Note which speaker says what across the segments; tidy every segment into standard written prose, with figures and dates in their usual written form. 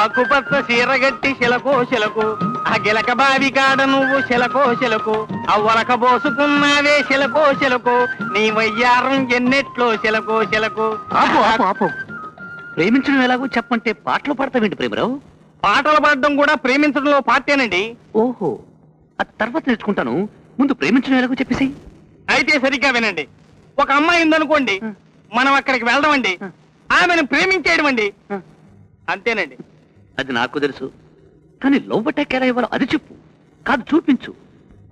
Speaker 1: ఆకుపచ్చ చీరగట్టి శిలకో ఆ గిలక బావి కాడ నువ్వు శిలకో అవ్వలక పోసుకున్నావే శిలకో నీ వయ్యారం ఎన్నెట్లో శిలకో
Speaker 2: ఆపు ప్రేమించడం ఎలాగో చెప్పంటే పాటలు పాడతావేంటి ప్రేమరావు?
Speaker 1: పాటలు పాడడం కూడా ప్రేమించడంలో పార్టేనండి.
Speaker 2: ఓహో, అది తర్వాత నేర్చుకుంటాను, ముందు ప్రేమించడం ఎలాగో చెప్పేసి.
Speaker 1: అయితే సరిగ్గా వినండి. ఒక అమ్మాయి ఉందనుకోండి, మనం అక్కడికి వెళ్దామండి, ఆమెను ప్రేమించేయడం అండి, అంతేనండి.
Speaker 2: అది నాకు తెలుసు, కానీ లవ్ అటాక్ ఎలా ఇవ్వాలో అది చెప్పు, కాదు చూపించు,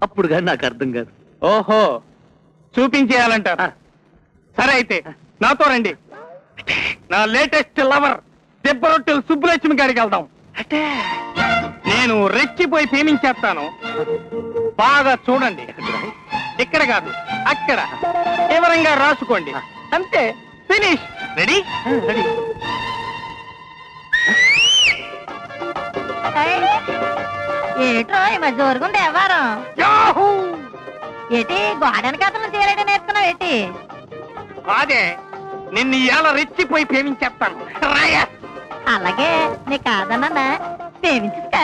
Speaker 2: అప్పుడు కానీ నాకు అర్థం కాదు.
Speaker 1: ఓహో, చూపించేయాలంటారా? సరే అయితే నాతో రండి. నా లేటెస్ట్ లవర్ దెబ్బరొట్టెలు సుబ్బులక్ష్మి గారికి వెళ్దాం. నేను రెచ్చిపోయి ప్రేమించేస్తాను, బాగా చూడండి. ఇక్కడ కాదు, అక్కడ వివరంగా రాసుకోండి, అంతే, ఫినిష్. రెడీ? రెడీ.
Speaker 3: ఏట్రో ఈ మధ్య వరకుంది ఎవరం ఏటి గోడానికి అతను చేయలేదని నేర్చుకున్నావు ఏంటి?
Speaker 1: అదే నిన్ను ఇలా రెచ్చిపోయి ప్రేమించేస్తాను.
Speaker 3: అలాగే నీ కాదన్నా ప్రేమించుతా.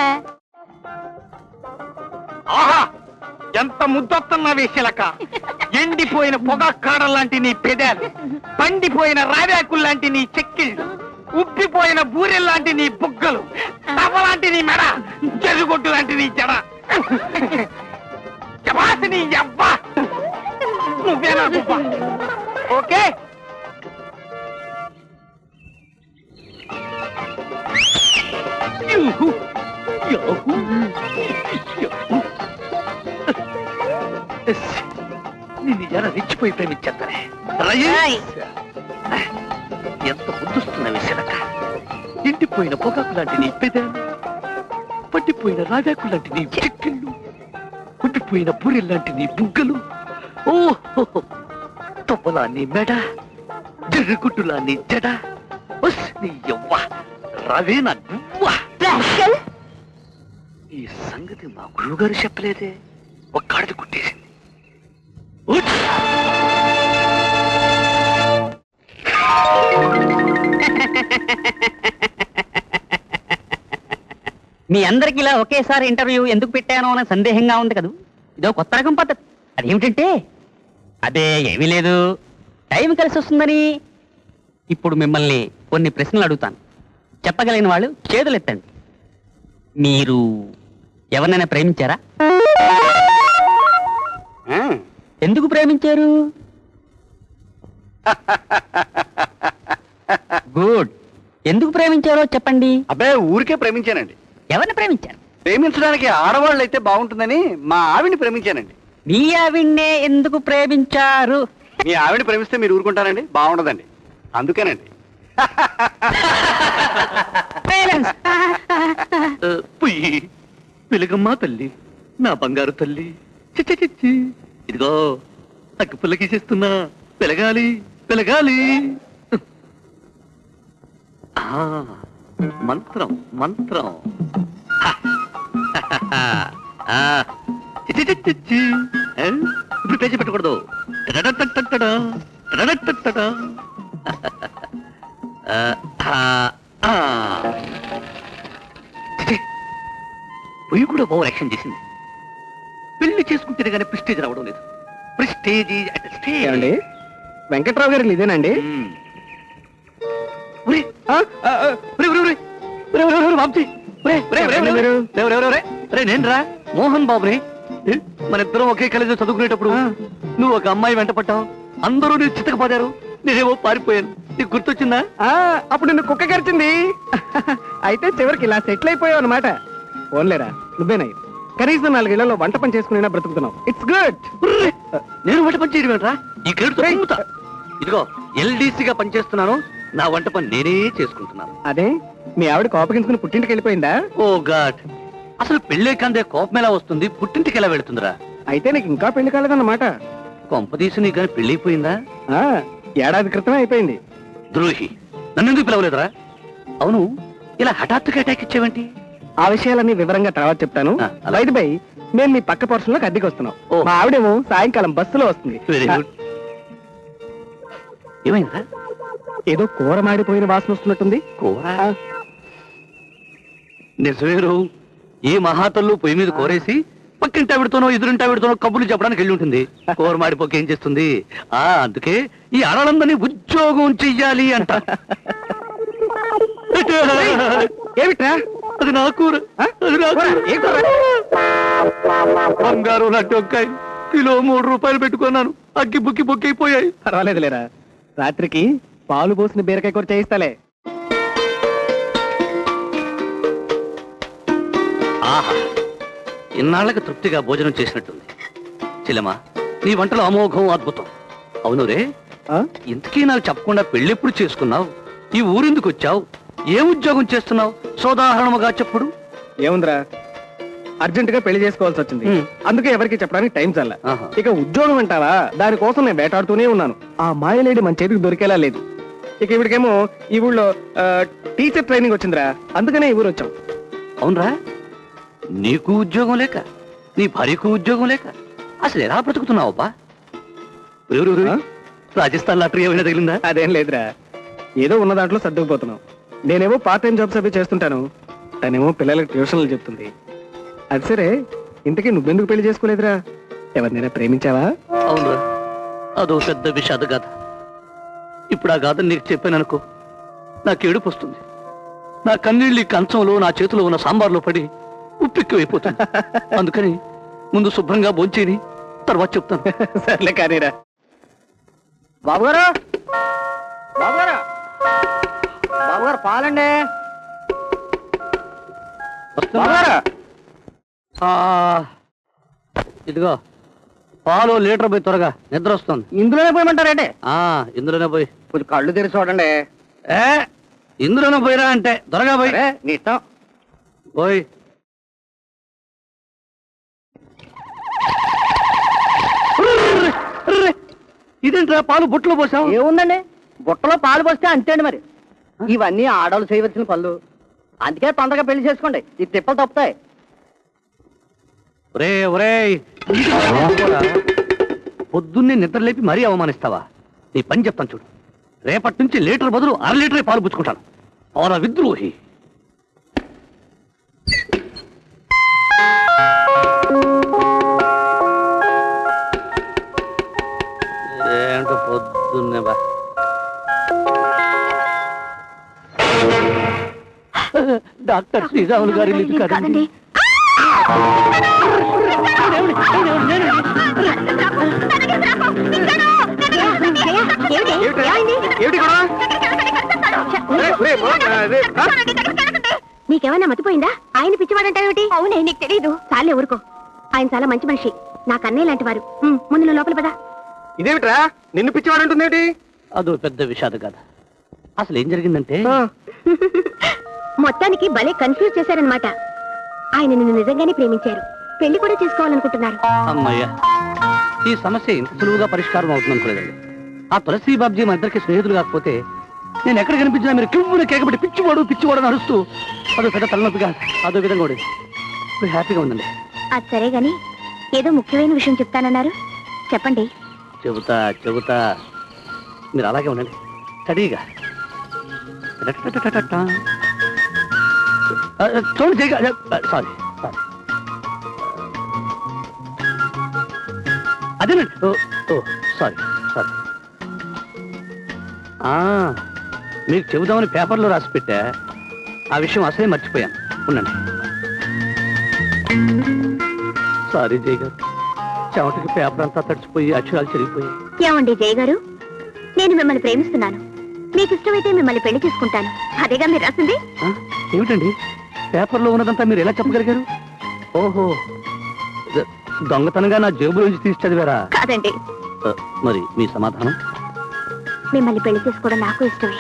Speaker 1: ఆహా, ఎంత ముద్దొస్తున్నా వేసలక. ఎండిపోయిన పొగ కాడలాంటి నీ పెదాలు, పండిపోయిన రావ్యాకులు లాంటి నీ చెక్కిళ్ళు, ఉబ్బిపోయిన బూరెల్లాంటి నీ బుగ్గలు, తవ్వలాంటి నీ మెడ, జరుగుొట్టు లాంటి నీ జడ, జబాసి నీ అబ్బా, నువ్వేనా గుబ్బ? ఓకే,
Speaker 2: నేను ఎలా రెచ్చిపోయి ప్రేమించేస్తానే. ఎంత ముద్దుస్తున్నవి శిలక. ఎండిపోయిన పొగాకు లాంటి నీ పెదాలు, పట్టిపోయిన రాగాకు లాంటి నీ చెక్కిళ్ళు, ఉట్టిపోయిన పూరెల్లాంటి నీ బుగ్గలు, ఓహో తొప్పలా నీ మెడ, జర్రగుట్టులా నీ జడ, నీ యవ్వ రవే నా గువ్వ. ఈ సంగతి మా గురువుగారు చెప్పలేదే, ఒక్కడిది కుట్టేసింది.
Speaker 4: మీ అందరికి ఇలా ఒకేసారి ఇంటర్వ్యూ ఎందుకు పెట్టానో అనే సందేహంగా ఉంది కదా. ఇదో కొత్త రకం పద్ధతి. అదేమిటంటే, అదే ఏమీ లేదు, టైం కలిసి వస్తుందని. ఇప్పుడు మిమ్మల్ని కొన్ని ప్రశ్నలు అడుగుతాను, చెప్పగలిగిన వాళ్ళు చేతులు ఎత్తండి. మీరు ఎవరినైనా ప్రేమించారా? ఎందుకు ప్రేమించారు? గుడ్. ఎందుకు ప్రేమించారో చెప్పండి.
Speaker 2: అబ్బాయి ఊరికే ప్రేమించానండి.
Speaker 4: ఎవరిని ప్రేమించారు?
Speaker 2: ప్రేమించడానికి ఆడవాళ్ళు అయితే బాగుంటుందని మా ఆవిడ్ని ప్రేమించానండి.
Speaker 4: మీ ఆవిడ్నే ఎందుకు ప్రేమించారు?
Speaker 2: మీ ఆవిడ ప్రేమిస్తే మీరు ఊరుకుంటారండి? బాగుండదండి, అందుకేనండి. వెలుగమ్మా తల్లి, నా బంగారు తల్లి, చిచ్చి ఇదిగో అగ్గి పుల్లకిసేస్తున్నా, వెలగాలి వెలగాలి. మంత్రం మంత్రం. ఇప్పుడు పేచి పెట్టకూడదు. పొయ్యి కూడా ఓవర్ యాక్షన్ చేసింది. పెళ్లి చేసుకుంటేనే కానీ ప్రెస్టేజ్ రావడం లేదు. ప్రెస్టేజ్
Speaker 1: ఏమండి, వెంకట్రావు గారు ఇదేనండి?
Speaker 2: నేనురా మోహన్ బాబుని. మన ఇద్దరం ఒకే కాలేజీలో చదువుకునేటప్పుడు నువ్వు ఒక అమ్మాయి వెంట పట్టావు, అందరూ నీ చిత్తకపోయారు, నేనేమో పారిపోయాను. నీకు గుర్తొచ్చిందా?
Speaker 1: అప్పుడు నిన్ను కుక్క కరిచింది. అయితే చివరికి ఇలా సెటిల్ అయిపోయావు అనమాట. ఓన్లేరా, నువ్వేనాయి కనీసం 4 ఏళ్లలో వంట పని చేసుకునేనా బ్రతుకుతున్నావు. It's good.
Speaker 2: నేను వంట పని చేయడం ఏంట్రా? ఈ కేడుతో ఇదిగో ఎల్డీసీగా పనిచేస్తున్నాను, నా వంట పని నేనే చేసుకుంటున్నాను.
Speaker 1: అదే మీ ఆవిడ కోపగించుకుని పుట్టింటికి వెళ్ళిపోయిందా?
Speaker 2: ఓ గాడ్, అసలు పెళ్ళే కందే కోపం ఎలా వస్తుంది, పుట్టింటికి ఎలా వెళుతుందిరా?
Speaker 1: అయితే నీకు ఇంకా పెళ్లి కాలేదన్నమాట.
Speaker 2: కొంపదీసి నీ కానీ పెళ్లి అయిపోయిందా?
Speaker 1: ఏడాది క్రితమే అయిపోయింది.
Speaker 2: ద్రోహి, నన్ను ఎందుకు పిలవలేదురా? అవును, ఇలా హఠాత్తుగా అటాక్ ఇచ్చేవేంటి?
Speaker 1: ఆ విషయాలన్నీ వివరంగా తర్వాత చెప్తాను. బయట బై మేము మీ పక్క పోర్షన్లోకి అద్దెకి వస్తున్నాం. మా ఆవిడేమో సాయంకాలం బస్సులో వస్తుంది.
Speaker 2: Very good. ఏమైందా?
Speaker 1: ఏదో కూర మాడిపోయిన వాసన వస్తున్నట్టుంది.
Speaker 2: కూర? నిజమేరు ఈ మహాతల్లు పొయ్యి మీద కోరేసి పక్కింటి ఆవిడతోనో ఎదురింటి ఆవిడతోనో కబుర్లు చెప్పడానికి వెళ్ళి ఉంటుంది. కూర మాడిపోక ఏం చేస్తుంది? అందుకే ఈ ఆడలందరినీ ఉద్యోగం చెయ్యాలి అంట.
Speaker 1: ఏమిట్రా?
Speaker 2: అది నా కూర. అది నా కూర. బంగారు లాంటి వంకాయ కిలో 3 రూపాయలు పెట్టుకున్నాను. అగ్గి బుక్కి బొక్కిపోయాయి.
Speaker 1: పర్వాలేదు లేరా, రాత్రికి పాలు పోసిన బీరకాయ కూర చేయిస్తాలే.
Speaker 2: ఆహా, ఇన్నాళ్ళకి తృప్తిగా భోజనం చేసినట్టుంది. చిలమా, నీ వంటలు అమోఘం, అద్భుతం. అవును రే, ఇంతకీ నాకు చెప్పకుండా పెళ్ళెప్పుడు చేసుకున్నావు? ఈ ఊరెందుకు వచ్చావు? ఏ ఉద్యోగం చేస్తున్నావు? సోదాహరణముగా చెప్పుడు.
Speaker 1: ఏముందిరా, అర్జెంట్ గా పెళ్లి చేసుకోవాల్సి వచ్చింది. అందుకే ఎవరికి చెప్పడానికి టైం చల్ల.
Speaker 2: ఆహా.
Speaker 1: ఇక ఉద్యోగం అంటావా, దానికోసం నేను వేటాడుతూనే ఉన్నాను. ఆ మాయలేడి మన చేతికి దొరికేలా లేదు. ఇక ఇవిడికేమో ఈ ఊళ్ళో టీచర్ ట్రైనింగ్ వచ్చిందిరా, అందుకనే ఈ ఊరు వచ్చాం.
Speaker 2: అవునరా, నీకు ఉద్యోగం లేక, నీ భార్యకు ఉద్యోగం లేక అసలు ఎలా బ్రతుకుతున్నావు బా? రాజస్థాన్ లాటరీ ఏమైనా తగిలిందా?
Speaker 1: అదేం లేదురా, ఏదో ఉన్న దాంట్లో సర్దుకుపోతున్నాం. నేనేమో పార్ట్ టైం జాబ్స్ అవి చేస్తుంటాను, తనేమో పిల్లలకు ట్యూషన్లు చెప్తుంది. అది సరే, ఇంతకీ నువ్వెందుకు పెళ్లి చేసుకోలేదురా? ఎవరినైనా ప్రేమించావా?
Speaker 2: అవును, అదో పెద్ద విషాద గాథ. ఇప్పుడు ఆ గాథ నీకు చెప్పాననుకో, నాకు ఏడుపు వస్తుంది. నా కన్నీళ్ళు ఈ కంచంలో, నా చేతిలో ఉన్న సాంబార్లో పడి ఉప్పెక్కువైపోతుంది. అందుకని ముందు శుభ్రంగా భోంచేని తర్వాత చెప్తాను.
Speaker 1: సర్లే కానీరా. బాబుగారు, బాబుగారు, బాబుగారు పాలండి. బాబుగారు,
Speaker 2: ఇదిగో పాలు లీటర్ పోయి, త్వరగా నిద్ర వస్తుంది.
Speaker 1: ఇందులోనే పోయమంటారేంటి?
Speaker 2: ఇందులోనే పోయి.
Speaker 1: కొంచెం కళ్ళు తెరిచి చూడండి.
Speaker 2: ఇందులోనే పోయిరా అంటే త్వరగా పోయి.
Speaker 1: సరే, నీ ఇష్టం.
Speaker 2: పోయి. ఇదేంట్రా పాలు బుట్టలో పోసావు?
Speaker 5: ఏముందండి, బుట్టలో పాలు పోస్తే అంతేండి. మరి ఇవన్నీ ఆడవాళ్ళు చేయవలసిన పనులు. అందుకే తొందరగా పెళ్లి చేసుకోండి, ఈ తిప్పలు తప్పుతాయి.
Speaker 2: ఒరే ఒరే, పొద్దున్నే నిద్ర లేపి మరీ అవమానిస్తావా? నీ పని చెప్తాను చూడు. రేపటి నుంచి లీటర్ బదులు 1/2 లీటరే పాలు పుచ్చుకుంటాను. పౌర విద్రోహి. ఏంటో పొద్దున్నే బా. డాక్టర్ శ్రీరాములు గారి ఇల్లు కాదండి.
Speaker 3: నీకేమైనా మతిపోయిందా? ఆయన పిచ్చివాడంటావేమిటి? అవునే, నీకు తెలీదు. చాలే ఊరుకో, ఆయన చాలా మంచి మనిషి, నాకు అన్నయ్య లాంటి వారు. ముందు నువ్వు లోపల పదా.
Speaker 1: ఇదేమిట్రా, నిన్ను పిచ్చివాడంటుందేమిటి?
Speaker 2: అదో పెద్ద విషాద కదా. అసలు ఏం జరిగిందంటే,
Speaker 3: మొత్తానికి భలే కన్ఫ్యూజ్ చేశారనమాట. ఆయన నిన్ను నిజంగానే ప్రేమించారు, పెళ్లి కూడా చేసుకోవాలనుకుంటున్నారు.
Speaker 2: అమ్మయ్య, ఈ సమస్య ఇంత సులువుగా పరిష్కారం అవుతుంది అనుకోలేదండి. ఆ తులసి బాబ్జీ మా ఇద్దరికి స్నేహితులు కాకపోతే నేను ఎక్కడ కనిపించినా మీరు కివ్వున కేకబడి పిచ్చివాడు పిచ్చివాడు అని అరుస్తూ అదో పెద్ద తలనొప్పిగా అదో విధంగా ఉండేది. ఇప్పుడు హ్యాపీగా ఉందండి.
Speaker 3: అది సరే గాని, ఏదో ముఖ్యమైన విషయం చెప్తానన్నారు, చెప్పండి.
Speaker 2: చెబుతా చెబుతా, మీరు అలాగే ఉండండి స్టడీగా. చూడండి, సారీ సారీ, అదేనండి. ఓ సారీ సారీ. మీకు చెబుదామని పేపర్లో రాసి పెట్టా, ఆ విషయం అసలే మర్చిపోయాను. ఉండండి. సారీ జయ గారు, చెమటకి పేపర్ అంతా తడిచిపోయి అక్షరాలు చెరిగిపోయి.
Speaker 3: ఏమండి జయ గారు, నేను మిమ్మల్ని ప్రేమిస్తున్నాను, మీకు ఇష్టమైతే మిమ్మల్ని పెళ్లి చేసుకుంటాను. అదేగా మీరు రాసింది?
Speaker 2: ఏమిటండి, పేపర్లో ఉన్నదంతా మీరు ఎలా చెప్పగలిగారు? ఓహో, దొంగతనంగా నా జేబులోంచి తీసి చదివారా?
Speaker 3: కాదండి.
Speaker 2: మరి మీ సమాధానం?
Speaker 3: మిమ్మల్ని పెళ్లి చేసుకోవడం నాకు ఇష్టమే.